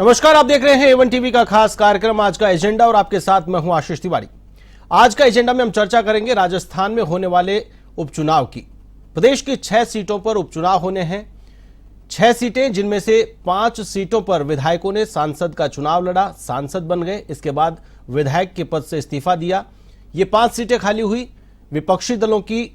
नमस्कार, आप देख रहे हैं A1 टीवी का खास कार्यक्रम आज का एजेंडा और आपके साथ मैं हूं आशीष तिवारी। आज का एजेंडा में हम चर्चा करेंगे राजस्थान में होने वाले उपचुनाव की। प्रदेश की 6 सीटों पर उपचुनाव होने हैं। 6 सीटें, जिनमें से 5 सीटों पर विधायकों ने सांसद का चुनाव लड़ा, सांसद बन गए। इसके बाद विधायक के पद से इस्तीफा दिया। ये 5 सीटें खाली हुई विपक्षी दलों की,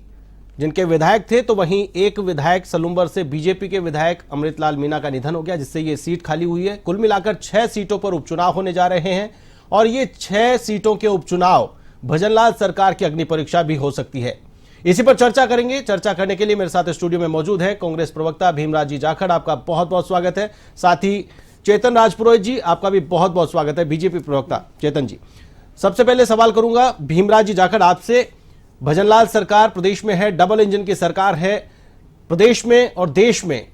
जिनके विधायक थे, तो वहीं एक विधायक सलूम्बर से बीजेपी के विधायक अमृतलाल मीणा का निधन हो गया, जिससे ये सीट खाली हुई है। कुल मिलाकर 6 सीटों पर उपचुनाव होने जा रहे हैं और ये 6 सीटों के उपचुनाव भजनलाल सरकार की अग्नि परीक्षा भी हो सकती है। इसी पर चर्चा करेंगे। चर्चा करने के लिए मेरे साथ स्टूडियो में मौजूद है कांग्रेस प्रवक्ता भीमराज जी जाखड़, आपका बहुत बहुत स्वागत है। साथ ही चेतन राजपुरोहित जी, आपका भी बहुत बहुत स्वागत है, बीजेपी प्रवक्ता। चेतन जी, सबसे पहले सवाल करूंगा भीमराज जी जाखड़ आपसे। भजनलाल सरकार प्रदेश में है, डबल इंजन की सरकार है प्रदेश में और देश में।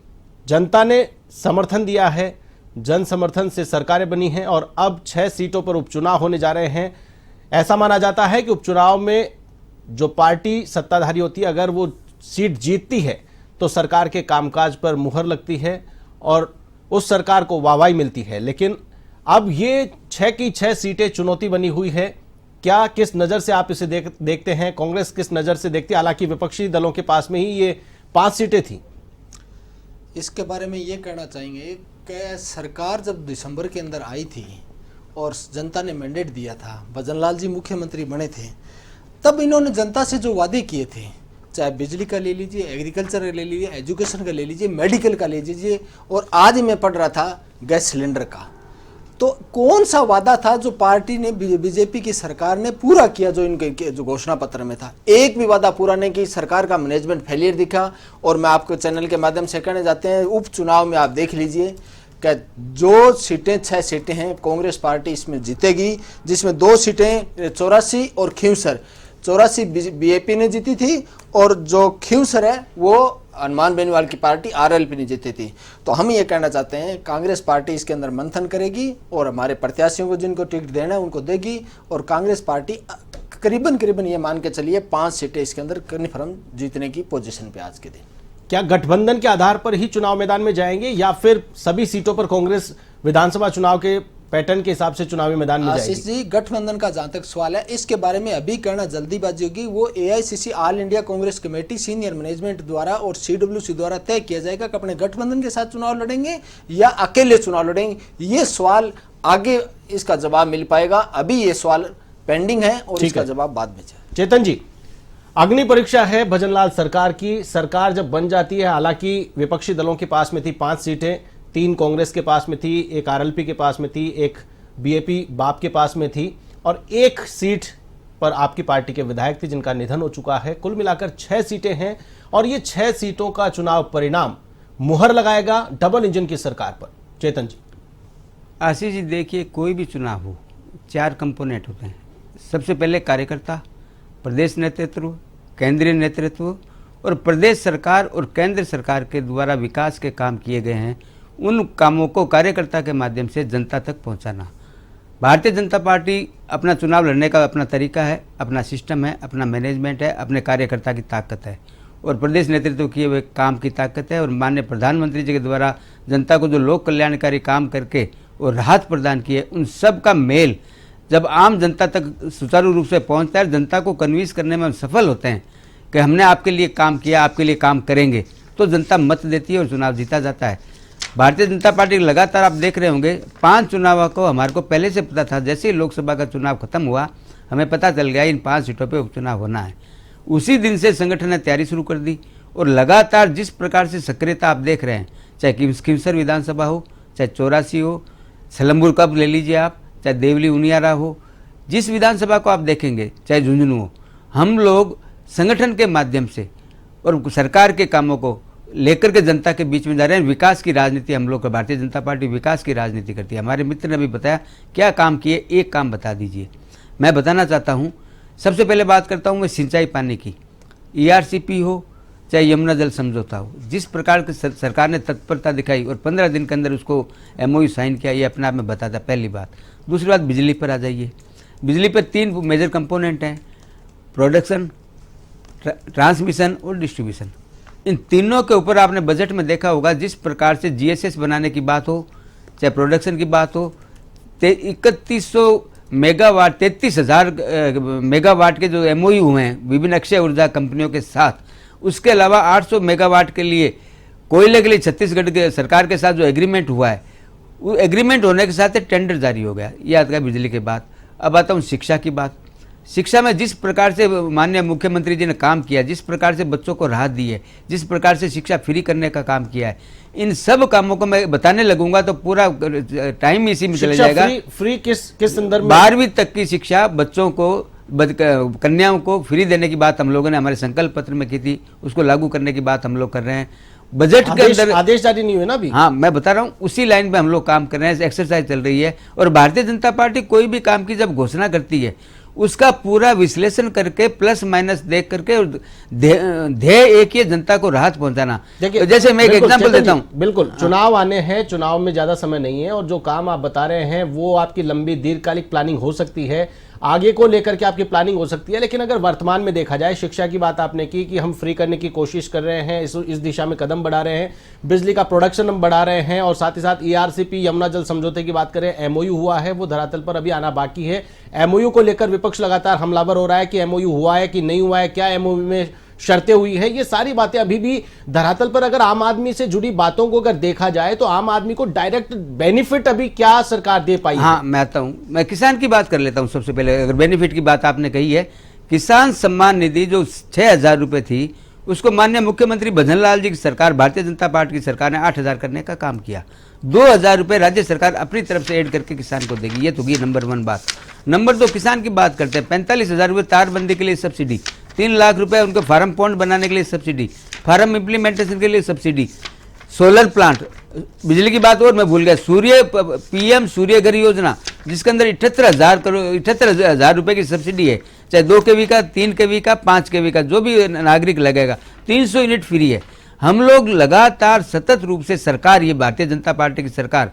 जनता ने समर्थन दिया है, जन समर्थन से सरकारें बनी हैं और अब 6 सीटों पर उपचुनाव होने जा रहे हैं। ऐसा माना जाता है कि उपचुनाव में जो पार्टी सत्ताधारी होती है, अगर वो सीट जीतती है तो सरकार के कामकाज पर मुहर लगती है और उस सरकार को वाहवाही मिलती है। लेकिन अब ये 6 की 6 सीटें चुनौती बनी हुई है। क्या, किस नजर से आप इसे देखते हैं? कांग्रेस किस नजर से देखती है? हालांकि विपक्षी दलों के पास में ही ये 5 सीटें थी। इसके बारे में ये कहना चाहेंगे कि सरकार जब दिसंबर के अंदर आई थी और जनता ने मैंडेट दिया था, भजनलाल जी मुख्यमंत्री बने थे, तब इन्होंने जनता से जो वादे किए थे, चाहे बिजली का ले लीजिए, एग्रीकल्चर का ले लीजिए, एजुकेशन का ले लीजिए, मेडिकल का ले लीजिए, और आज मैं पढ़ रहा था गैस सिलेंडर का, तो कौन सा वादा था जो पार्टी ने, बीजेपी की सरकार ने पूरा किया जो इनके जो घोषणा पत्र में था? एक भी वादा पूरा नहीं की। सरकार का मैनेजमेंट फेलियर दिखा। और मैं आपको चैनल के माध्यम से कहने जाते हैं, उपचुनाव में आप देख लीजिए कि जो सीटें 6 सीटें हैं कांग्रेस पार्टी इसमें जीतेगी, जिसमें 2 सीटें 84 और खींवसर 84 बीजेपी ने जीती थी और जो खींवसर है वो हनुमान बेनीवाल की पार्टी आरएलपी ने जीती थी। तो हम ये कहना चाहते हैं कांग्रेस पार्टी इसके अंदर मंथन करेगी और हमारे प्रत्याशियों को जिनको टिकट देना है उनको देगी, और कांग्रेस पार्टी करीबन ये मान के चलिए 5 सीटें इसके अंदर कन्फर्म जीतने की पोजीशन पे आज के दिन। क्या गठबंधन के आधार पर ही चुनाव मैदान में जाएंगे या फिर सभी सीटों पर कांग्रेस विधानसभा चुनाव के पैटर्न के हिसाब से चुनावी मैदान में जाएगी? आशीष जी, गठबंधन का जहां तक सवाल है, इसके बारे में अभी कहना जल्दीबाजी होगी। वो AICC all India Congress committee senior management द्वारा और सीडब्ल्यूसी द्वारा तय किया जाएगा कि अपने गठबंधन के साथ चुनाव लड़ेंगे या अकेले चुनाव लड़ेंगे। ये सवाल आगे इसका जवाब मिल पाएगा, अभी ये सवाल पेंडिंग है और इसका जवाब बाद में जाए। चेतन जी, अग्नि परीक्षा है भजनलाल सरकार की। सरकार जब बन जाती है, हालांकि विपक्षी दलों के पास में थी 5 सीटें, 3 कांग्रेस के पास में थी, 1 आरएलपी के पास में थी, 1 बीएपी बाप के पास में थी और 1 सीट पर आपकी पार्टी के विधायक थे जिनका निधन हो चुका है। कुल मिलाकर 6 सीटें हैं और ये 6 सीटों का चुनाव परिणाम मुहर लगाएगा डबल इंजन की सरकार पर। चेतन जी। आशीष जी, देखिए, कोई भी चुनाव हो 4 कंपोनेंट होते हैं। सबसे पहले कार्यकर्ता, प्रदेश नेतृत्व, केंद्रीय नेतृत्व और प्रदेश सरकार और केंद्र सरकार के द्वारा विकास के काम किए गए हैं, उन कामों को कार्यकर्ता के माध्यम से जनता तक पहुंचाना। भारतीय जनता पार्टी अपना चुनाव लड़ने का अपना तरीका है, अपना सिस्टम है, अपना मैनेजमेंट है, अपने कार्यकर्ता की ताकत है और प्रदेश नेतृत्व किए हुए काम की ताकत है। और माननीय प्रधानमंत्री जी के द्वारा जनता को जो लोक कल्याणकारी काम करके और राहत प्रदान किए, उन सब का मेल जब आम जनता तक सुचारू रूप से पहुँचता है, जनता को कन्विंस करने में हम सफल होते हैं कि हमने आपके लिए काम किया, आपके लिए काम करेंगे, तो जनता मत देती है और चुनाव जीता जाता है। भारतीय जनता पार्टी लगातार आप देख रहे होंगे 5 चुनावों को हमारे को पहले से पता था। जैसे ही लोकसभा का चुनाव खत्म हुआ, हमें पता चल गया इन 5 सीटों पे उपचुनाव होना है। उसी दिन से संगठन ने तैयारी शुरू कर दी और लगातार जिस प्रकार से सक्रियता आप देख रहे हैं, चाहे खींवसर विधानसभा हो, चाहे 84 हो, सलम्बुर कब ले लीजिए आप, चाहे देवली उनियारा हो, जिस विधानसभा को आप देखेंगे, चाहे झुंझुनू हो, हम लोग संगठन के माध्यम से और सरकार के कामों को लेकर के जनता के बीच में जा रहे हैं। विकास की राजनीति हम लोग, भारतीय जनता पार्टी विकास की राजनीति करती है। हमारे मित्र ने भी बताया क्या काम किए, एक काम बता दीजिए। मैं बताना चाहता हूँ, सबसे पहले बात करता हूँ मैं सिंचाई पानी की। ईआरसीपी हो चाहे यमुना जल समझौता हो, जिस प्रकार की सरकार ने तत्परता दिखाई और 15 दिन के अंदर उसको एमओयू साइन किया, ये अपने आप में बताता। पहली बात। दूसरी बात, बिजली पर आ जाइए। बिजली पर 3 मेजर कंपोनेंट हैं, प्रोडक्शन, ट्रांसमिशन और डिस्ट्रीब्यूशन। इन तीनों के ऊपर आपने बजट में देखा होगा, जिस प्रकार से जीएसएस बनाने की बात हो, चाहे प्रोडक्शन की बात हो, 3100 मेगावाट 33,000 मेगावाट के जो MOU हुए हैं विभिन्न अक्षय ऊर्जा कंपनियों के साथ, उसके अलावा 800 मेगावाट के लिए कोयले के लिए छत्तीसगढ़ के सरकार के साथ जो एग्रीमेंट हुआ है, वो एग्रीमेंट होने के साथ टेंडर जारी हो गया। ये आता है बिजली के बाद। अब आता हूँ शिक्षा की बात। शिक्षा में जिस प्रकार से माननीय मुख्यमंत्री जी ने काम किया, जिस प्रकार से बच्चों को राहत दी है, जिस प्रकार से शिक्षा फ्री करने का काम किया है, इन सब कामों को मैं बताने लगूंगा तो पूरा टाइम इसी में चले जाएगा। फ्री किस संदर्भ में? 12वीं तक की शिक्षा बच्चों को, कन्याओं को फ्री देने की बात हम लोगों ने हमारे संकल्प पत्र में की थी, उसको लागू करने की बात हम लोग कर रहे हैं। बजट के अंदर आदेश जारी नहीं हुए ना अभी? हाँ, मैं बता रहा हूँ, उसी लाइन पे हम लोग काम कर रहे हैं, एक्सरसाइज चल रही है। और भारतीय जनता पार्टी कोई भी काम की जब घोषणा करती है, उसका पूरा विश्लेषण करके प्लस माइनस देख करके ध्येय एक ही जनता को राहत पहुंचाना। देखिए, जैसे मैं एक एग्जांपल देता हूं। बिल्कुल, चुनाव आने हैं, चुनाव में ज्यादा समय नहीं है, और जो काम आप बता रहे हैं वो आपकी लंबी दीर्घकालिक प्लानिंग हो सकती है, आगे को लेकर के आपकी प्लानिंग हो सकती है। लेकिन अगर वर्तमान में देखा जाए, शिक्षा की बात आपने की कि हम फ्री करने की कोशिश कर रहे हैं, इस दिशा में कदम बढ़ा रहे हैं, बिजली का प्रोडक्शन हम बढ़ा रहे हैं, और साथ ही साथ ERCP यमुना जल समझौते की बात करें, MOU हुआ है, वो धरातल पर अभी आना बाकी है। MOU को लेकर विपक्ष लगातार हमलावर हो रहा है कि MOU हुआ है कि नहीं हुआ है, क्या MOU में शर्तें हुई है। ये सारी बातें अभी भी धरातल पर, अगर आम आदमी से जुड़ी बातों को अगर देखा जाए तो आम आदमी को डायरेक्ट बेनिफिट अभी क्या सरकार दे पाई? हाँ, मैं आता हूँ, मैं किसान की बात कर लेता हूँ सबसे पहले। अगर बेनिफिट की बात आपने कही है, किसान सम्मान निधि जो 6,000 रुपये थी, उसको माननीय मुख्यमंत्री भजनलाल जी की सरकार, भारतीय जनता पार्टी की सरकार ने 8,000 करने का काम किया। 2,000 रुपये राज्य सरकार अपनी तरफ से ऐड करके किसान को देगी। ये तो ये नंबर 1 बात। नंबर 2, किसान की बात करते हैं, 45,000 रुपये तारबंदी के लिए सब्सिडी, 3 लाख रुपए उनको फार्म पॉन्ड बनाने के लिए सब्सिडी, फार्म इम्प्लीमेंटेशन के लिए सब्सिडी, सोलर प्लांट, बिजली की बात और मैं भूल गया, PM सूर्य घर योजना, जिसके अंदर 78,000 रुपए की सब्सिडी है, चाहे 2 kV का, 3 kV का, 5 kV का, जो भी नागरिक लगेगा, 300 यूनिट फ्री है। हम लोग लगातार सतत रूप से सरकार, ये भारतीय जनता पार्टी की सरकार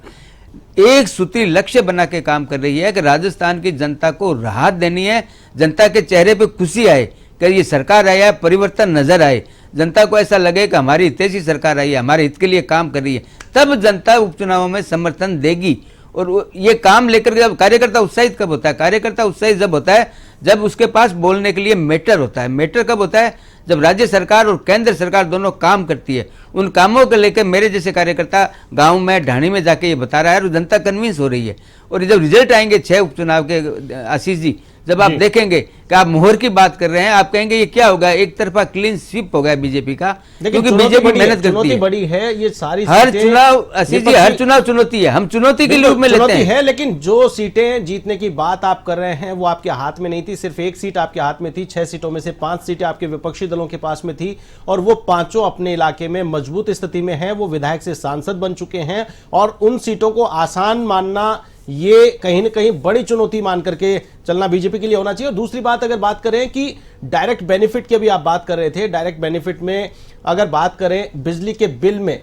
एक सूत्री लक्ष्य बना के काम कर रही है कि राजस्थान की जनता को राहत देनी है, जनता के चेहरे पे खुशी आए कि ये सरकार आई है, परिवर्तन नजर आए, जनता को ऐसा लगे कि हमारी हितैषी सरकार आई है, हमारे हित के लिए काम कर रही है, तब जनता उपचुनावों में समर्थन देगी। और ये काम लेकर के, जब कार्यकर्ता उत्साहित कब होता है? कार्यकर्ता उत्साहित जब होता है जब उसके पास बोलने के लिए मैटर होता है। मैटर कब होता है? जब राज्य सरकार और केंद्र सरकार दोनों काम करती है। उन कामों को लेकर मेरे जैसे कार्यकर्ता गांव में, ढाणी में जाके ये बता रहा है, और जनता कन्विंस हो रही है। और जब रिजल्ट आएंगे 6 उपचुनाव के, आशीष जी, जब आप देखेंगे कि आप मोहर की बात कर रहे हैं, आप कहेंगे ये क्या होगा, एक तरफा क्लीन स्वीप हो गया बीजेपी का, क्योंकि बीजेपी मेहनत करती है। बड़ी है ये सारी, हर चुनाव, आशीष जी, हर चुनाव चुनौती है, हम चुनौती के रूप में लेते हैं। लेकिन जो सीटें जीतने की बात आप कर रहे हैं वो आपके हाथ में नहीं थी, सिर्फ 1 सीट आपके हाथ में थी। 6 सीटों में से 5 सीटें आपके विपक्षी दलों के पास में थी, और वो पांचों अपने इलाके में मजबूत स्थिति में हैं, वो विधायक से सांसद बन चुके हैं, और उन सीटों को आसान मानना ये कहीं ना कहीं बड़ी चुनौती मान करके चलना बीजेपी के लिए होना चाहिए। और दूसरी बात, अगर बात करें कि डायरेक्ट बेनिफिट की, अभी आप बात कर रहे थे, डायरेक्ट बेनिफिट में अगर बात करें, बिजली के बिल में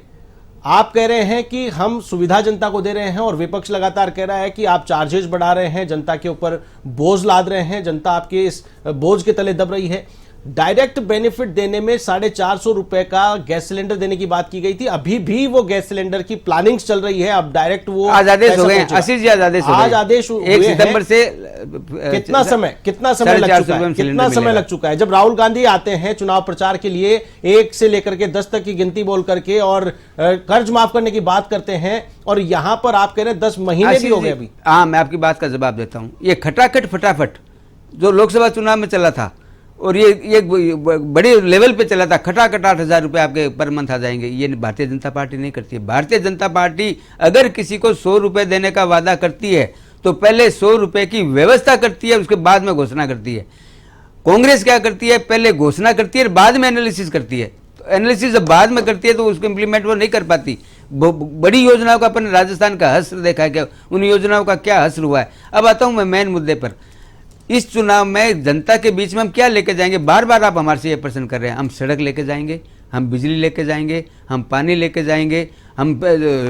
आप कह रहे हैं कि हम सुविधा जनता को दे रहे हैं, और विपक्ष लगातार कह रहा है कि आप चार्जेस बढ़ा रहे हैं, जनता के ऊपर बोझ लाद रहे हैं, जनता आपके इस बोझ के तले दब रही है। डायरेक्ट बेनिफिट देने में 450 रुपए का गैस सिलेंडर देने की बात की गई थी, अभी भी वो गैस सिलेंडर की प्लानिंग चल रही है। अब डायरेक्ट वो आज आदेश हो गए, आशीष जी, आज आदेश 1 सितंबर से कितना समय लग चुका है? जब राहुल गांधी आते हैं चुनाव प्रचार के लिए, 1 से लेकर के 10 तक की गिनती बोल करके, और कर्ज माफ करने की बात करते हैं, और यहां पर आप कह रहे हैं 10 महीने भी हो गए अभी। हाँ, मैं आपकी बात का जवाब देता हूं। ये खटाखट फटाफट जो लोकसभा चुनाव में चला था, और ये बड़ी लेवल पे चला था, खटाखट 8,000 रुपये आपके पर मंथ आ जाएंगे, ये भारतीय जनता पार्टी नहीं करती है। भारतीय जनता पार्टी अगर किसी को 100 रुपये देने का वादा करती है तो पहले 100 रुपये की व्यवस्था करती है, उसके बाद में घोषणा करती है। कांग्रेस क्या करती है? पहले घोषणा करती है, बाद में एनालिसिस करती है। तो एनालिसिस जब बाद में करती है तो उसको इम्प्लीमेंट वो नहीं कर पाती। बड़ी योजनाओं का अपन राजस्थान का हश्र देखा है, क्या उन योजनाओं का क्या हश्र हुआ है। अब आता हूँ मैं मेन मुद्दे पर। इस चुनाव में जनता के बीच में हम क्या लेके जाएंगे? बार बार आप हमारे से ये प्रश्न कर रहे हैं। हम सड़क लेके जाएंगे, हम बिजली लेके जाएंगे, हम पानी लेके जाएंगे, हम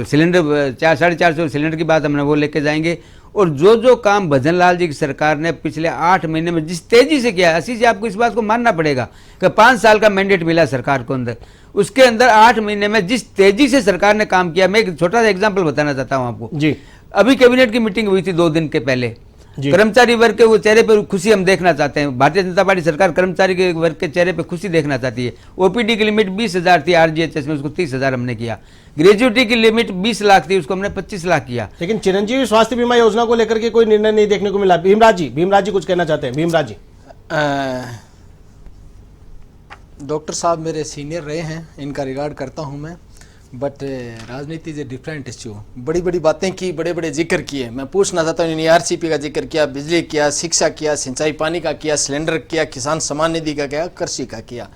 सिलेंडर 450 सिलेंडर की बात हमने वो लेके जाएंगे। और जो काम भजन लाल जी की सरकार ने पिछले 8 महीने में जिस तेजी से किया, आशीष जी आपको इस बात को मानना पड़ेगा कि 5 साल का मैंडेट मिला सरकार को अंदर, उसके अंदर 8 महीने में जिस तेजी से सरकार ने काम किया। मैं एक छोटा सा एग्जाम्पल बताना चाहता हूँ आपको जी। अभी कैबिनेट की मीटिंग हुई थी 2 दिन के पहले, कर्मचारी वर्ग के वो चेहरे पर खुशी हम देखना चाहते हैं। भारतीय जनता पार्टी सरकार कर्मचारी के वर्ग के चेहरे पर खुशी देखना चाहती है। ओपीडी की लिमिट 20,000 थी आरजीएचएस में, उसको 30,000 हमने किया। ग्रेजुएटी की लिमिट 20 लाख थी, उसको हमने 25 लाख किया। लेकिन चिरंजीवी स्वास्थ्य बीमा योजना को लेकर के कोई निर्णय नहीं देखने को मिला। भीमराज जी कुछ कहना चाहते हैं। भीमराज जी, डॉक्टर साहब मेरे सीनियर रहे हैं, इनका रिगार्ड करता हूं मैं, बट राजनीति इज ए डिफरेंट इश्यू। बड़ी बड़ी बातें की, बड़े बड़े जिक्र किए। मैं पूछना चाहता हूँ, इन्होंने आरसीपी का जिक्र किया, बिजली किया, शिक्षा किया, सिंचाई पानी का किया, सिलेंडर किया, किसान सम्मान निधि का किया, कृषि का किया।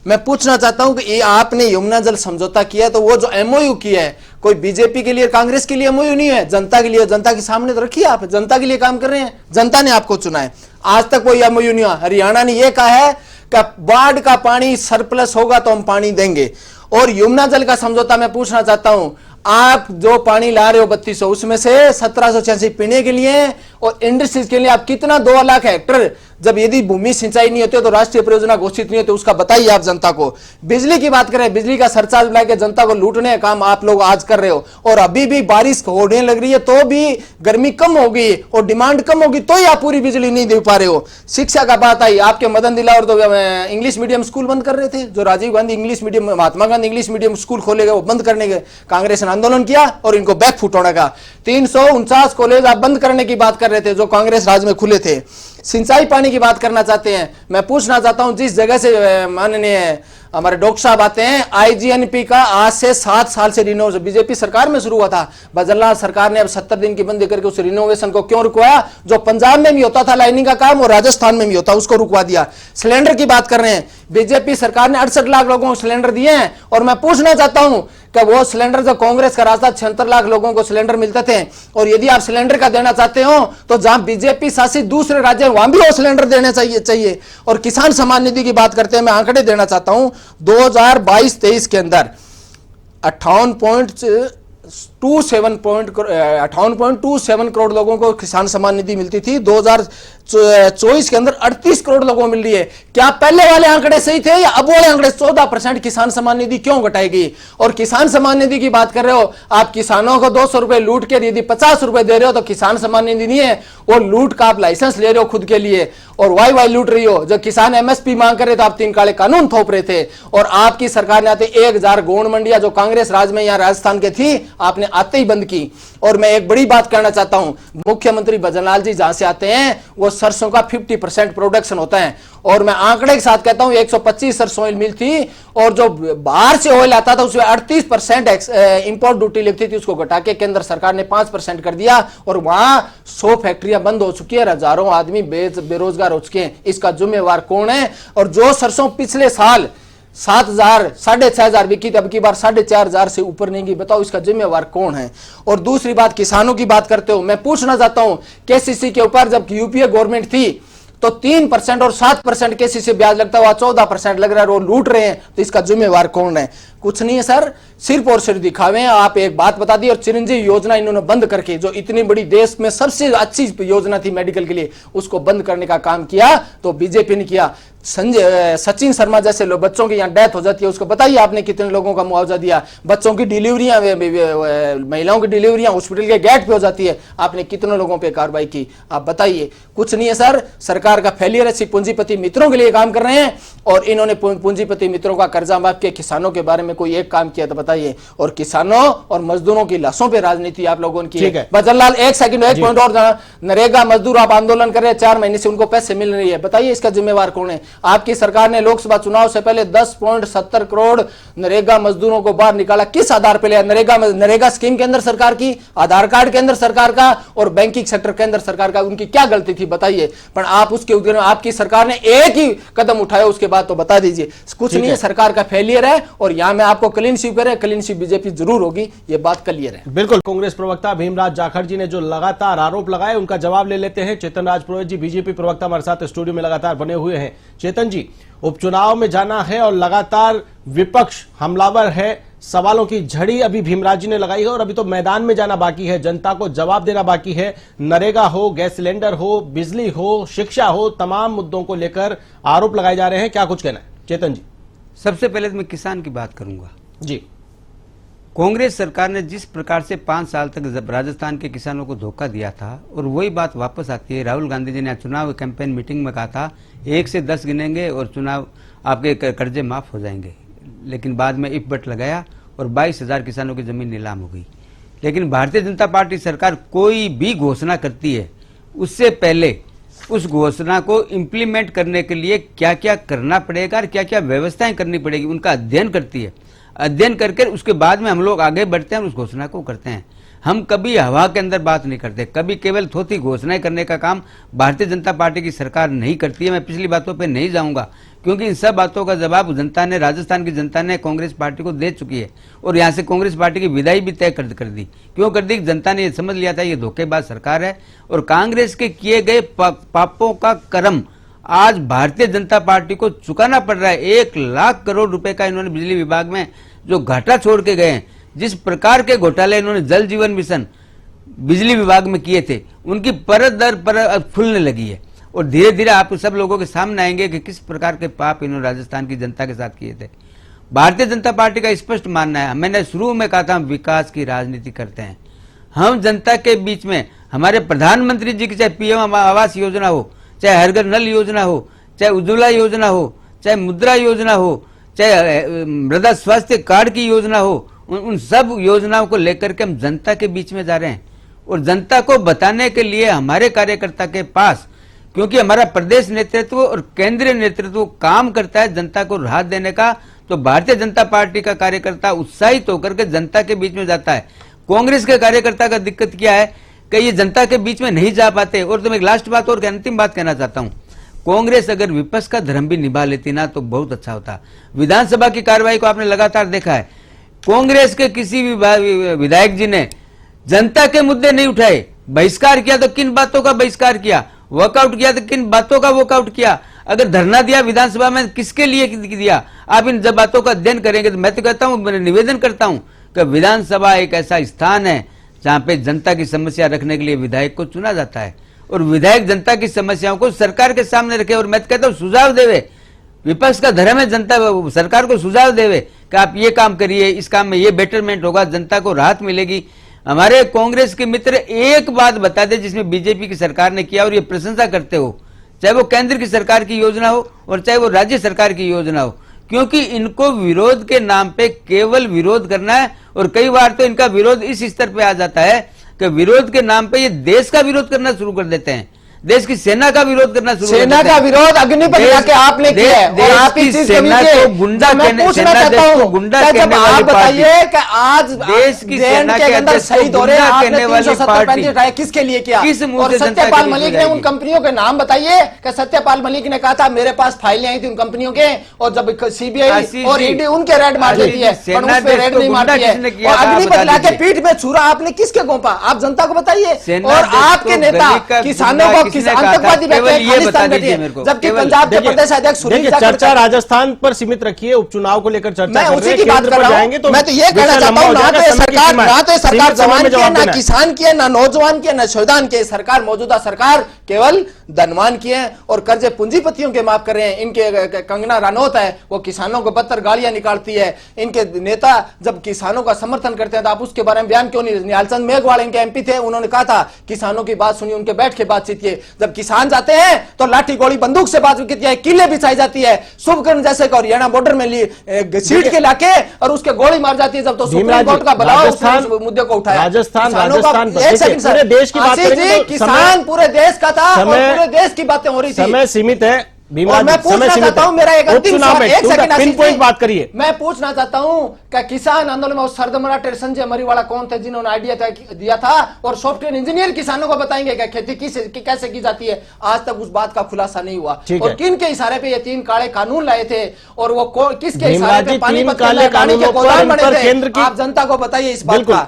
मैं पूछना चाहता हूं कि ये आपने यमुना जल समझौता किया, तो वो जो एमओयू किया है, कोई बीजेपी के लिए कांग्रेस के लिए एमओयू नहीं है, जनता के लिए, जनता के सामने तो रखिए। आप जनता के लिए काम कर रहे हैं, जनता ने आपको चुना है। आज तक कोई एमओयू नहीं हुआ। हरियाणा ने यह कहा है कि बाढ़ का पानी सरप्लस होगा तो हम पानी देंगे। और यमुना जल का समझौता मैं पूछना चाहता हूं, आप जो पानी ला रहे हो 3200, उसमें से 1786 पीने के लिए और इंडस्ट्रीज के लिए आप कितना 2 लाख हेक्टर, जब यदि भूमि सिंचाई नहीं होती तो राष्ट्रीय परियोजना घोषित नहीं होती, उसका बताइए आप जनता को। बिजली की बात करें, बिजली का सरचार्ज लाके जनता को लूटने का काम आप लोग आज कर रहे हो। और अभी भी बारिश होने लग रही है तो भी गर्मी कम होगी और डिमांड कम होगी तो ही आप पूरी बिजली नहीं दे पा रहे हो। शिक्षा का बात आई, आपके मदन दिलावर तो इंग्लिश मीडियम स्कूल बंद कर रहे थे। जो Rajiv Gandhi English medium, Mahatma Gandhi English medium school खोले गए, वो बंद करने के कांग्रेस ने आंदोलन किया और इनको बैकफुट होने का। 349 कॉलेज आप बंद करने की बात कर रहे थे जो कांग्रेस राज में खुले थे। सिंचाई पानी की बात करना चाहते हैं। मैं पूछना चाहता हूं, जिस जगह से माननीय हमारे डॉक्टर साहब आते हैं, आईजीएनपी का आज से 7 साल से रिनोवेशन बीजेपी सरकार में शुरू हुआ था। भजनलाल सरकार ने अब 70 दिन की बंदी करके उस रिनोवेशन को क्यों रुकवाया? जो पंजाब में भी होता था लाइनिंग का काम और राजस्थान में भी होता, उसको रुकवा दिया। सिलेंडर की बात कर रहे हैं, बीजेपी सरकार ने 68 लाख लोगों को सिलेंडर दिए हैं। और मैं पूछना चाहता हूं कि वो सिलेंडर जो कांग्रेस का राज था, 76 लाख लोगों को सिलेंडर मिलते थे। और यदि आप सिलेंडर का देना चाहते हो तो जहां बीजेपी शासित दूसरे राज्य वहां भी वो सिलेंडर देने चाहिए। और किसान सम्मान निधि की बात करते हैं, मैं आंकड़े देना चाहता हूं। 2022-23 के अंदर 58.27 करोड़ लोगों को किसान सम्मान निधि मिलती थी। 2024 के अंदर 38 करोड़ लोगों को मिल रही है। क्या पहले वाले आंकड़े सही थे या अब वाले आंकड़े? 14% किसान सम्मान निधि क्यों घटाएगी? और किसान सम्मान निधि की बात कर रहे हो, आप किसानों को 200 रुपए लूट के यदि 50 रुपए दे रहे हो तो किसान सम्मान निधि नहीं है, वो लूट का आप लाइसेंस ले रहे हो खुद के लिए और वाई लूट रही हो। जब किसान एमएसपी मांग कर रहे तो आप 3 काले कानून थोप रहे थे। और आपकी सरकार ने आते 1000 गोंड मंडियां जो कांग्रेस राज में यहां राजस्थान के थी, आपने आते ही बंद की। और मैं एक बड़ी बात कहना चाहता हूं, मुख्यमंत्री भजनलाल जी जहां से आते हैं वो सरसों का 50% प्रोडक्शन होता है। और मैं आंकड़े के साथ कहता हूं 125 सरसों ऑयल मिल थी और जो बाहर से ऑयल आता था उसमें 38% इंपोर्ट ड्यूटी लगती थी, उसको घटा के केंद्र सरकार ने 5% कर दिया। और वहां 100 फैक्ट्रियां बंद हो चुकी है, हजारों आदमी बेरोजगार हो चुके हैं। इसका जिम्मेवार कौन है? और जो सरसों पिछले साल 7,000 6,500 बिकी थी, अब की बार 4,500 से ऊपर नहीं गई, बताओ इसका जिम्मेवार कौन है? और दूसरी बात, किसानों की बात करते हो, मैं पूछना चाहता हूं केसीसी के ऊपर जब यूपीए गवर्नमेंट थी तो 3% और 7% केसीसी ब्याज लगता हुआ 14% लग रहा है, वो लूट रहे हैं। तो इसका जिम्मेवार कौन है? कुछ नहीं है सर, सिर्फ और सिर्फ दिखावे। आप एक बात बता दी और चिरंजीवी योजना इन्होंने बंद करके, जो इतनी बड़ी देश में सबसे अच्छी योजना थी मेडिकल के लिए, उसको बंद करने का काम किया तो बीजेपी ने किया। सचिन शर्मा जैसे लोग, बच्चों की यहाँ डेथ हो जाती है, उसको बताइए आपने कितने लोगों का मुआवजा दिया? बच्चों की डिलीवरियां, महिलाओं की डिलीवरियां हॉस्पिटल के गेट पे हो जाती है, आपने कितने लोगों पे कार्रवाई की? आप बताइए। कुछ नहीं है सर, सरकार का फेलियर है। पूंजीपति मित्रों के लिए काम कर रहे हैं और इन्होंने पूंजीपति मित्रों का कर्जा माफ किया। किसानों के बारे में कोई एक काम किया तो बताइए? और किसानों और मजदूरों की लाशों पे राजनीति आप लोगों ने की है। भजनलाल एक सेकंड, एक पॉइंट और, नरेगा मजदूर आप आंदोलन कर रहे हैं, 4 महीने से उनको पैसे मिल रही है, बताइए इसका जिम्मेवार कौन है? आपकी सरकार ने लोकसभा चुनाव से पहले 10.70 करोड़ नरेगा मजदूरों को बाहर निकाला। किस आधार पर लिया? नरेगा स्कीम के अंदर सरकार की, आधार कार्ड के अंदर सरकार का और बैंकिंग सेक्टर के अंदर सरकार का, उनकी क्या गलती थी बताइए? पर आप उसके आपकी सरकार ने एक ही कदम उठाया, उसके बाद तो बता दीजिए। कुछ नहीं है, सरकार का फेलियर है। और यहां में आपको क्लीन स्वीप करे, क्लीन स्वीप बीजेपी जरूर होगी, ये बात क्लियर है। बिल्कुल। कांग्रेस प्रवक्ता भीमराज जाखड़ जी ने जो लगातार आरोप लगाए उनका जवाब ले लेते हैं। चेतन राज पुरोहित जी बीजेपी प्रवक्ता हमारे साथ स्टूडियो में लगातार बने हुए हैं। चेतन जी, उपचुनाव में जाना है और लगातार विपक्ष हमलावर है, सवालों की झड़ी अभी भीमराज जी ने लगाई है और अभी तो मैदान में जाना बाकी है, जनता को जवाब देना बाकी है। नरेगा हो, गैस सिलेंडर हो, बिजली हो, शिक्षा हो, तमाम मुद्दों को लेकर आरोप लगाए जा रहे हैं। क्या कुछ कहना है चेतन जी? सबसे पहले तो मैं किसान की बात करूंगा जी। कांग्रेस सरकार ने जिस प्रकार से 5 साल तक राजस्थान के किसानों को धोखा दिया था, और वही बात वापस आती है। राहुल गांधी जी ने चुनाव कैंपेन मीटिंग में कहा था 1 से 10 गिनेंगे और चुनाव आपके कर्जे माफ हो जाएंगे, लेकिन बाद में इफ बट लगाया और 22,000 किसानों की जमीन नीलाम हो गई। लेकिन भारतीय जनता पार्टी सरकार कोई भी घोषणा करती है उससे पहले उस घोषणा को इम्प्लीमेंट करने के लिए क्या क्या करना पड़ेगा और क्या क्या व्यवस्थाएं करनी पड़ेगी उनका अध्ययन करती है। अध्ययन करके उसके बाद में हम लोग आगे बढ़ते हैं और उस घोषणा को करते हैं। हम कभी हवा के अंदर बात नहीं करते, कभी केवल थोथी घोषणाएं करने का काम भारतीय जनता पार्टी की सरकार नहीं करती है। मैं पिछली बातों पे नहीं जाऊंगा क्योंकि इन सब बातों का जवाब जनता ने, राजस्थान की जनता ने कांग्रेस पार्टी को दे चुकी है और यहाँ से कांग्रेस पार्टी की विदाई भी तय कर दी। क्यों कर दी? जनता ने ये समझ लिया था ये धोखेबाज सरकार है और कांग्रेस के किए गए पापों का कर्म आज भारतीय जनता पार्टी को चुकाना पड़ रहा है। 1 लाख करोड़ रुपए का इन्होंने बिजली विभाग में जो घाटा छोड़ के गए हैं, जिस प्रकार के घोटाले इन्होंने जल जीवन मिशन बिजली विभाग में किए थे, उनकी परत दर परत खुलने लगी है और धीरे धीरे आप सब लोगों के सामने आएंगे कि किस प्रकार के पाप इन्होंने राजस्थान की जनता के साथ किए थे। भारतीय जनता पार्टी का स्पष्ट मानना है, मैंने शुरू में कहा था हम विकास की राजनीति करते हैं। हम जनता के बीच में हमारे प्रधानमंत्री जी की चाहे पीएम आवास योजना हो, चाहे हर घर नल योजना हो, चाहे उज्ज्वला योजना हो, चाहे मुद्रा योजना हो, चाहे मृदा स्वास्थ्य कार्ड की योजना हो, उन सब योजनाओं को लेकर के हम जनता के बीच में जा रहे हैं और जनता को बताने के लिए हमारे कार्यकर्ता के पास, क्योंकि हमारा प्रदेश नेतृत्व और केंद्रीय नेतृत्व काम करता है जनता को राहत देने का, तो भारतीय जनता पार्टी का कार्यकर्ता उत्साहित होकर के जनता के बीच में जाता है। कांग्रेस के कार्यकर्ता का दिक्कत क्या है कि ये जनता के बीच में नहीं जा पाते। और तो मैं एक लास्ट बात और अंतिम बात कहना चाहता हूं, कांग्रेस अगर विपक्ष का धर्म भी निभा लेती ना तो बहुत अच्छा होता। विधानसभा की कार्रवाई को आपने लगातार देखा है, कांग्रेस के किसी भी विधायक जी ने जनता के मुद्दे नहीं उठाए। बहिष्कार किया तो किन बातों का बहिष्कार किया, वॉकआउट किया तो किन बातों का वॉकआउट किया, अगर धरना दिया विधानसभा में किसके लिए दिया। आप इन जब बातों का अध्ययन करेंगे तो मैं तो कहता हूं, मैं निवेदन करता हूं कि विधानसभा एक ऐसा स्थान है जहां पे जनता की समस्या रखने के लिए विधायक को चुना जाता है और विधायक जनता की समस्याओं को सरकार के सामने रखे और मैं कहता हूं सुझाव देवे। विपक्ष का धर्म है जनता सरकार को सुझाव देवे कि आप ये काम करिए, इस काम में ये बेटरमेंट होगा, जनता को राहत मिलेगी। हमारे कांग्रेस के मित्र एक बात बता दे जिसमें बीजेपी की सरकार ने किया और ये प्रशंसा करते हो, चाहे वो केंद्र की सरकार की योजना हो और चाहे वो राज्य सरकार की योजना हो, क्योंकि इनको विरोध के नाम पे केवल विरोध करना है और कई बार तो इनका विरोध इस स्तर पे आ जाता है कि विरोध के नाम पे ये देश का विरोध करना शुरू कर देते हैं, देश की सेना का विरोध करना शुरू कर देते हैं। सेना का विरोध अग्निपथ जाके आपने किया है और आप इस चीज सेना को गुंडा कहने, सेना देश को गुंडा कहने वाली पार्टी, कि आज देश की सेना के अंदर शहीद हो रहे हैं, आपने कहने वाली 370 उठाए, किसके लिए किया? किस मुंह और से जनता सत्यपाल के मलिक बीच ने में उन कंपनियों के नाम बताइए कि सत्यपाल मलिक ने कहा था मेरे पास फाइलें आई थी उन कंपनियों के और जब सीबीआई और ईडी उनके रेड मार देती है पर उस पे रेड नहीं मारती है और अग्निपथ लाके पीठ में छुरा आपने किसके गोपा? आप जनता को बताइए। और आपके नेता किसानों को आतंकवादी जबकि पंजाब के प्रदेश अध्यक्ष देखिए चर्चा राजस्थान पर सीमित रखिए, उपचुनाव को लेकर चर्चा मैं उसी की बात कर रहा हूं। तो मैं तो ये कहना चाहता हूं ना तो सरकार जवान की है, ना किसान की है, ना नौजवान की है, ना शोधान की है। सरकार मौजूदा सरकार केवल धनवान की है और कर्जे पूंजीपतियों के माफ कर रहे हैं। इनके कंगना रनौत है वो किसानों को बदतर गालियां निकालती है। इनके नेता जब किसानों का समर्थन करते हैं तो आप उसके बारे में बयान क्यों नहीं? निहालचंद मेघवाल इनके एमपी थे, उन्होंने कहा था किसानों की बात सुनिए, उनके बैठ के बातचीत किए। जब किसान जाते हैं तो लाठी गोली बंदूक से बात की है, किले बिछाई जाती है, शुभकर्ण जैसे हरियाणा बॉर्डर में सीट के लाके और उसके गोली मार जाती है। जब तो सुप्रीम कोर्ट का बुलाव उस मुद्दे को उठाया। राजस्थान पूरे देश की बात करेंगे, किसान पूरे देश का था और पूरे देश की बातें हो रही थी। समय सीमित है, भीमराज और मैं जी, समय पूछना सीमित चाहता है। हूं, मेरा एक अंतिम उपचुनाव सवाल, में एक टू द सेकंड आशीष पिन जी, बात करिए। मैं पूछना चाहता हूं कि किसान आंदोलन में सरदमराटेर संजय मरीवाला कौन थे जिन्होंने आइडिया दिया था, और सॉफ्टवेयर इंजीनियर किसानों को बताएंगे कि खेती कैसे की जाती है? आज तक उस बात का खुलासा नहीं हुआ। ठीक और है। किन के इशारे पे ये 3 काले कानून लाए थे, और वो किसके इशारे भीमराज पे जी, पानीपत 3 के काले अंदर पानी के कानूनों पर गोदाम इन बने पर थे? केंद्र की, आप जनता को बताइए इस बात बिल्कुल, का।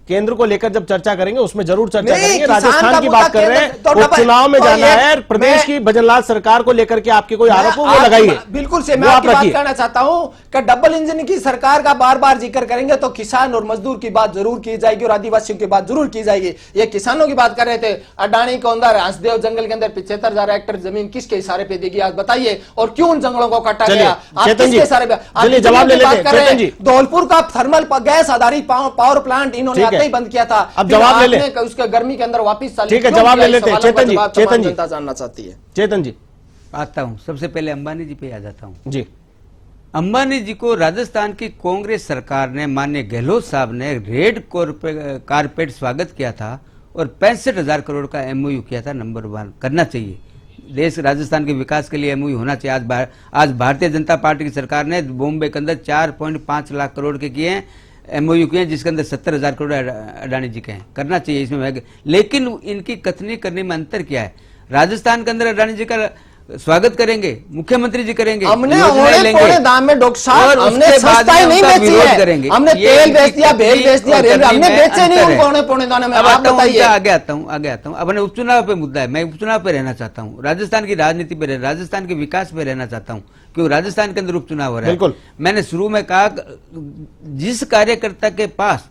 केंद्र को लेकर जब चर्चा करेंगे उसमें जरूर चर्चा नहीं, करेंगे। किसान राजस्थान का की मुद्दा बात कर रहे हैं, केंद्र- तो उपचुनाव में तो जाना ये- है। प्रदेश मैं- की भजनलाल सरकार को लेकर के आपके कोई आरोप हो वो लगाइए। बिल्कुल से मैं वो आप आपकी बात रखिए। कहना चाहता हूं कि डबल इंजन की सरकार का बार बार जिक्र करेंगे तो किसान और मजदूर की बात जरूर की जाएगी और आदिवासियों की बात जरूर की जाएगी। ये किसानों की बात कर रहे थे, अडानी को अंदर हंसदेव जंगल के अंदर 75,000 हेक्टेयर जमीन किसके इशारे पे देगी आज बताइए, और क्यों उन जंगलों को काटा चलिए, गया? आप चेतन जी, किसके इशारे पे? आप चलिए, जवाब ले बिजली की लेते बात हैं, कर रहे चेतन हैं। जी। धौलपुर का थर्मल गैस आधारित पावर प्लांट इन्होंने ठीक है। आते ही बंद किया था। अब फिर जवाब ले ले। आपने उसके गर्मी के अंदर वापिस चालू ठीक है, क्यों जवाब किया? ले इस लेते हैं। सवालों का चेतन जी, जवाब चेतन तमाम जी। जनता जानना चाहती है। चेतन जी आता हूं, सबसे पहले अंबानी जी पे आ जाता हूं। जी, अंबानी जी को राजस्थान की कांग्रेस सरकार ने, माननीय गहलोत साहब ने रेड कारपेट स्वागत किया था और 65,000 करोड़ का एमओयू किया था। नंबर 1 करना चाहिए, देश राजस्थान के विकास के लिए एमओयू होना चाहिए। आज भारतीय जनता पार्टी की सरकार ने बॉम्बे के अंदर 4.5 लाख करोड़ के किए हैं, एमओयू किए हैं, जिसके अंदर 70,000 करोड़ अडानी जी के हैं। करना चाहिए इसमें, लेकिन इनकी कथनी करने में अंतर क्या है? राजस्थान के अंदर अडानी जी का स्वागत करेंगे, मुख्यमंत्री जी करेंगे, हमने योजनाएं औने पौने दाम में डॉक्टर साहब, हमने सस्ताई नहीं बेची है, करेंगे। हमने तेल बेच दिया, बेल बेच दिया, रेल हमने बेचे नहीं उनको औने पौने दाने में। अब आप आता हूं, बताइए। आगे आता हूं। अब उपचुनाव पे मुद्दा है, मैं उपचुनाव पे रहना चाहता हूं, राजस्थान की राजनीति पे, राजस्थान के विकास पे रहना चाहता हूं, क्यों राजस्थान के अंदर उपचुनाव हो रहा है। बिल्कुल। मैंने शुरू में कहा, जिस कार्यकर्ता के पास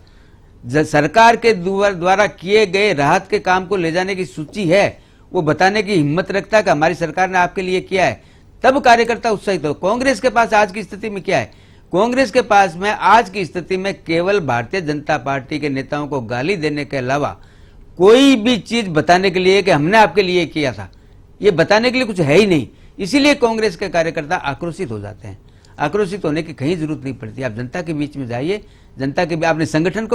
सरकार के द्वारा किए गए राहत के काम को ले जाने की सूची है, वो बताने की हिम्मत रखता है कि हमारी सरकार ने आपके लिए किया है, तब कार्यकर्ता उत्साहित हो। कांग्रेस के पास आज की स्थिति में क्या है? कांग्रेस के पास में आज की स्थिति में केवल भारतीय जनता पार्टी के नेताओं को गाली देने के अलावा कोई भी चीज बताने के लिए कि हमने आपके लिए किया था, ये बताने के लिए कुछ है ही नहीं। इसीलिए कांग्रेस के कार्यकर्ता आक्रोशित हो जाते हैं। आक्रोशित होने की कहीं जरूरत नहीं पड़ती। आप जनता के बीच में जाइए, जनता के हमने संगठन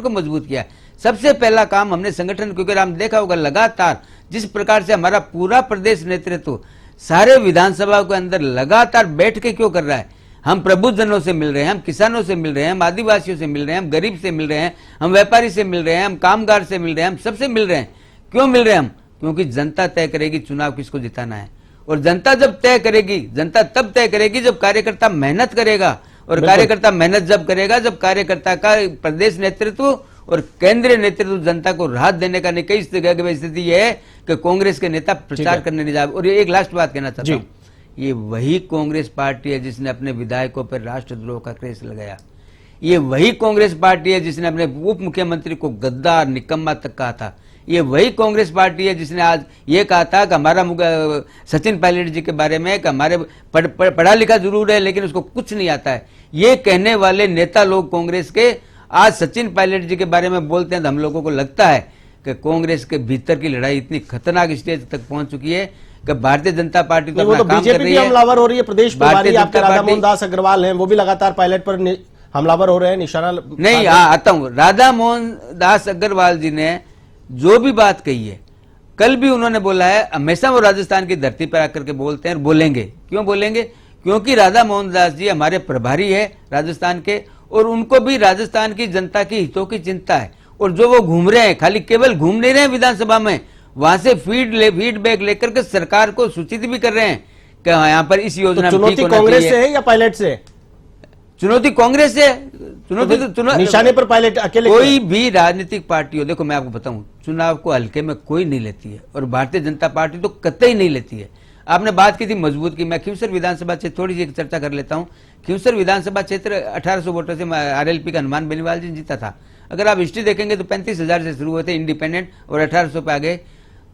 को मजबूत किया। सबसे पहला काम हमने संगठन, क्योंकि हम देखा होगा लगातार जिस प्रकार से हमारा पूरा प्रदेश नेतृत्व सारे विधानसभा के अंदर लगातार बैठ के क्यों कर रहा है? हम प्रबुद्धजनों से मिल रहे हैं, हम किसानों से मिल रहे हैं, हम आदिवासियों से मिल रहे हैं, हम गरीब से मिल रहे हैं, हम व्यापारी से मिल रहे हैं, हम कामगार से मिल रहे हैं, हम सबसे मिल रहे हैं। क्यों मिल रहे हैं हम? क्योंकि जनता तय करेगी चुनाव किसको जिताना है, और जनता जब तय करेगी, जनता तब तय करेगी जब कार्यकर्ता मेहनत करेगा, और कार्यकर्ता मेहनत जब करेगा जब कार्यकर्ता का प्रदेश नेतृत्व और केंद्रीय नेतृत्व जनता को राहत देने का नहीं। कई स्थिति यह है कि कांग्रेस के नेता प्रचार करने नहीं जा। और एक लास्ट बात कहना चाहता हूं, ये वही कांग्रेस पार्टी है जिसने अपने विधायकों पर राष्ट्रद्रोह का केस लगाया। ये वही कांग्रेस पार्टी है जिसने अपने उप मुख्यमंत्री को गद्दार निकम्मा तक कहा था। ये वही कांग्रेस पार्टी है जिसने आज ये कहा था कि हमारा सचिन पायलट जी के बारे में कि हमारे पढ़ा लिखा जरूर है लेकिन उसको कुछ नहीं आता है। ये कहने वाले नेता लोग कांग्रेस के आज सचिन पायलट जी के बारे में बोलते हैं तो हम लोगों को लगता है कि कांग्रेस के भीतर की लड़ाई इतनी खतरनाक स्टेज तक पहुंच चुकी है कि भारतीय जनता पार्टी तो अपना काम कर रही है। हमलावर हो रही है प्रदेश प्रभारी आपके राधा पार्टी मोहन दास अग्रवाल हैं, वो भी लगातार पायलट पर हमलावर हो रहे हैं, निशाना नहीं। आता हूं, राधा मोहन दास अग्रवाल जी ने जो भी बात कही है, कल भी उन्होंने बोला है, हमेशा वो राजस्थान की धरती पर आकर के बोलते हैं और बोलेंगे। क्यों बोलेंगे? क्योंकि राधा मोहन दास जी हमारे प्रभारी है राजस्थान के, और उनको भी राजस्थान की जनता की हितों की चिंता है। और जो वो घूम रहे हैं, खाली केवल घूम नहीं रहे हैं विधानसभा में, वहां से फीडबैक लेकर के सरकार को सूचित भी कर रहे हैं कि यहाँ पर इस योजना में चुनौती कांग्रेस से है या पायलट से? चुनौती कांग्रेस से। चुनौती निशाने पर पायलट अकेले? कोई भी राजनीतिक पार्टी हो, देखो मैं आपको बताऊं, चुनाव को हल्के में कोई नहीं लेती है, और भारतीय जनता पार्टी तो कतई नहीं लेती है। आपने बात की थी मजबूत की, मैं खींवसर विधानसभा क्षेत्र थोड़ी सी चर्चा कर लेता हूं। खींवसर विधानसभा क्षेत्र 1800 वोटों से आरएलपी का हनुमान बेनीवाल जी जीता था। अगर आप हिस्ट्री देखेंगे तो 35,000 से शुरू हुए थे इंडिपेंडेंट, और 1800 पे आ गए,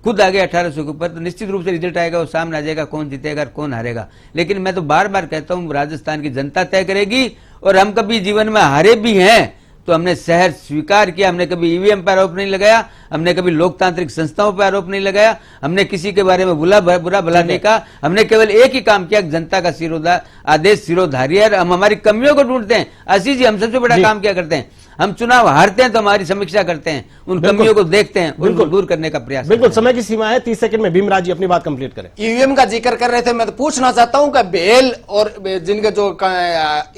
खुद आ गए 1800 के ऊपर। तो निश्चित रूप से रिजल्ट आएगा, वो सामने आ जाएगा कौन जीतेगा और कौन हारेगा। लेकिन मैं तो बार बार कहता हूं, राजस्थान की जनता तय करेगी। और हम कभी जीवन में हारे भी हैं तो हमने शहर स्वीकार किया, हमने कभी ईवीएम पर आरोप नहीं लगाया, हमने कभी लोकतांत्रिक संस्थाओं पर आरोप नहीं लगाया, हमने किसी के बारे में बुरा भला नहीं कहा। हमने केवल एक ही काम किया, जनता का आदेश सिरोधार्य है। हम हमारी कमियों को ढूंढते हैं। आशीष जी, हम सबसे बड़ा काम क्या करते हैं? हम चुनाव हारते हैं तो हमारी समीक्षा करते हैं, उन कमियों को देखते हैं, उनको दूर करने का प्रयास बिल्कुल, समय की सीमा है, 30 सेकंड में भीमराज जी अपनी बात कंप्लीट करें। ईवीएम का जिक्र कर रहे थे, मैं तो पूछना चाहता हूं कि बेल और जिनके जो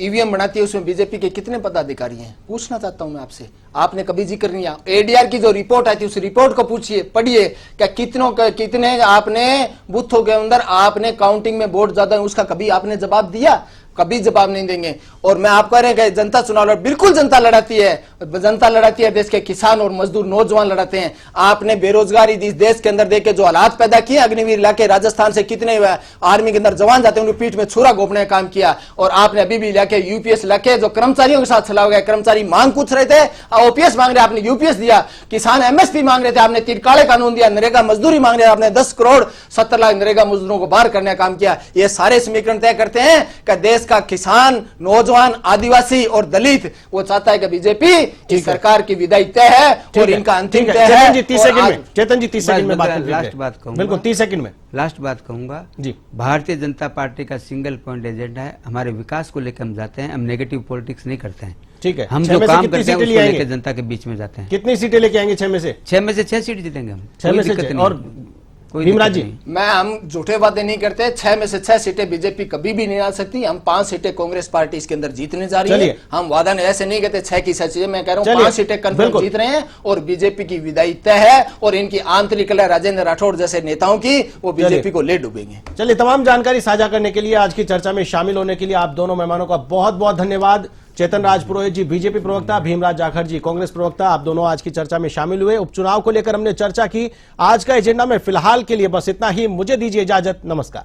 ईवीएम बनाती है उसमें बीजेपी के कितने पदाधिकारी हैं, पूछना चाहता हूं मैं आपसे। आपने कभी जिक्र नहीं किया। एडीआर की जो रिपोर्ट आई थी उस रिपोर्ट को पूछिए, पढ़िए क्या कितने आपने बूथों के अंदर आपने काउंटिंग में वोट ज्यादा है, उसका कभी आपने जवाब दिया? कभी जवाब नहीं देंगे। और मैं आपको कह रहे हैं कि जनता चुनाव लड़, बिल्कुल जनता लड़ाती है, जनता लड़ाती है, देश के किसान और मजदूर नौजवान लड़ाते हैं। आपने बेरोजगारी इस देश के अंदर देखे जो हालात पैदा किए, अग्निवीर इलाके राजस्थान से कितने आर्मी के अंदर जवान जाते हैं, उनकी पीठ में छुरा घोपने का काम किया। और आपने अभी भी इलाके यूपीएस इलाके जो कर्मचारियों के साथ चला गया, कर्मचारी मांग पूछ रहे थे, ओपीएस मांग रहे, आपने यूपीएस दिया। किसान एमएसपी मांग रहे थे, आपने तिरकाड़े कानून दिया। नरेगा मजदूरी मांग रहे थे, आपने 10 करोड़ 70 लाख नरेगा मजदूरों को बाहर करने का काम किया। ये सारे समीकरण तय करते हैं कि देश का किसान, नौजवान, आदिवासी और दलित वो चाहता है कि बीजेपी की सरकार की विदाई तय है और इनका अंतिम तय है। चेतन जी 30 सेकंड में, चेतन जी 30 सेकंड में बात करें। लास्ट बात कहूंगा, बिल्कुल 30 सेकंड में लास्ट बात कहूंगा जी। भारतीय जनता पार्टी का सिंगल पॉइंट एजेंडा है, हमारे विकास को लेकर हम जाते हैं, हम नेगेटिव पॉलिटिक्स नहीं करते हैं। ठीक है, हम 6 जो में से काम कितनी करते हैं सीटें उसको ले लेकर आएंगे? जनता के बीच में जाते हैं। कितनी सीटें लेके आएंगे 6 में से? 6 में से 6 सीट जीतेंगे हम, 6 में कोई से दिक्कत 6 नहीं और है। कोई भीमराज दिक्कत जी? नहीं। मैं हम झूठे वादे नहीं करते। 6 में से 6 सीटें बीजेपी कभी भी नहीं आ सकती। हम 5 सीटें कांग्रेस पार्टी इसके अंदर जीतने जा रही है। चलिए। हम वादा नहीं ऐसे नहीं कहते 6 की 6 चीजें, मैं कह रहा हूं चलिए। 5 सीटें कंफर्म बिल्कुल। जीत रहे हैं और बीजेपी की विदाई तय है। और इनकी आंतरिक कलह राजेंद्र राठौड़ जैसे नेताओं की वो बीजेपी को ले डूबेंगे। चलिए, तमाम जानकारी साझा करने के लिए, आज की चर्चा में शामिल होने के लिए आप दोनों मेहमानों का बहुत बहुत धन्यवाद। चेतन राज पुरोहित जी बीजेपी प्रवक्ता, भीमराज जाखड़ जी कांग्रेस प्रवक्ता, आप दोनों आज की चर्चा में शामिल हुए। उपचुनाव को लेकर हमने चर्चा की। आज का एजेंडा में फिलहाल के लिए बस इतना ही। मुझे दीजिए इजाजत, नमस्कार।